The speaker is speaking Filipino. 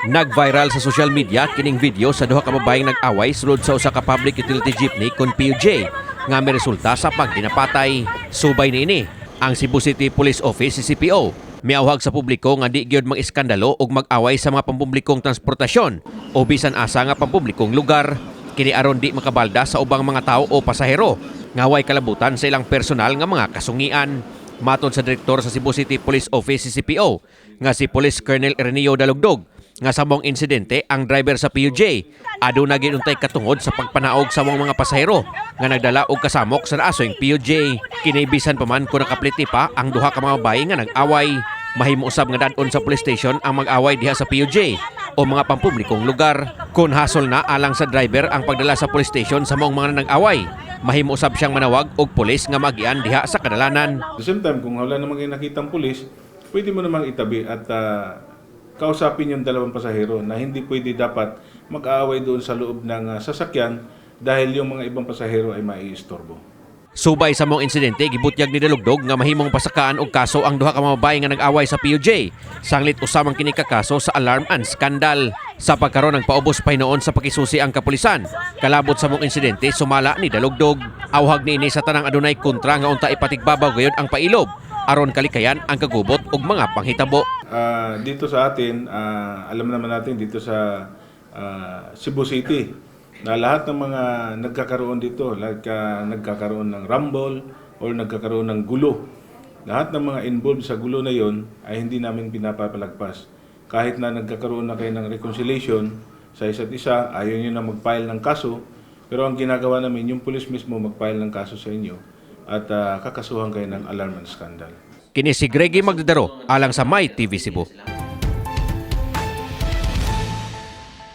Nag-viral sa social media kining video sa duha ka babaeng nag-away sulod sa usa ka public utility jeepney kon PUJ nga may resulta sa pagdinapatay. Subay niini ang Cebu City Police Office CCPO miawhag sa publiko nga di gyud mag-iskandalo ug mag-away sa mga pampublikong transportasyon o bisan asa nga pampublikong lugar. Kini aron di makabalda sa ubang mga tao o pasahero nga way kalabutan sa ilang personal nga mga kasungian. Matud sa direktor sa Cebu City Police Office CCPO nga si Police Colonel Ireneo Dalugdog nga samong insidente ang driver sa PUJ aduna ginuntay katungod sa pagpanaog sa mga pasahero nga nagdala og kasamok sa naasoyng PUJ. Kinibisan pa man kung nakapliti pa ang duha ka mga babae nga nag-away. Mahimo usab nga dadon sa police station ang mag-away diha sa PUJ o mga pampublikong lugar. Kung hasol na alang sa driver ang pagdala sa police station sa mga nag-away, mahimo usab siyang manawag og pulis nga magian diha sa kadalanan. At the same time, kung wala namang nakitang pulis, pwede mo namang itabi at kausapin yung dalawang pasahero na hindi pwede dapat mag-aaway doon sa loob ng sasakyan dahil yung mga ibang pasahero ay maiistorbo. Subay sa mong insidente, gibutyag ni Dalugdog nga mahimong pasakaan og kaso ang duha ka mga babae nga nag-away sa PUJ. Sanglit usamang kini ka kaso sa alarm and scandal. Sa pagkaron nagpaubos pa hinoon sa pakisusi ang kapulisan. Kalabot sa mong insidente, sumala ni Dalugdog. Awhag niini sa tanang adunay kontra nga unta ipatigbabaw gayud ang pailob aron kalikayan ang kagubot ug mga panghitabo. Dito sa atin, alam naman natin dito sa Cebu City na lahat ng mga nagkakaroon dito, nagkakaroon ng rumble or nagkakaroon ng gulo. Lahat ng mga involved sa gulo na yon ay hindi namin pinapapalagpas. Kahit na nagkakaroon na kayo ng reconciliation sa isa't isa, ayaw nyo na mag-file ng kaso, pero ang ginagawa namin, yung pulis mismo mag-file ng kaso sa inyo at kakasuhan kayo ng alarm and scandal. Kini si Greggy Magdadaro alang sa My TV Cebu.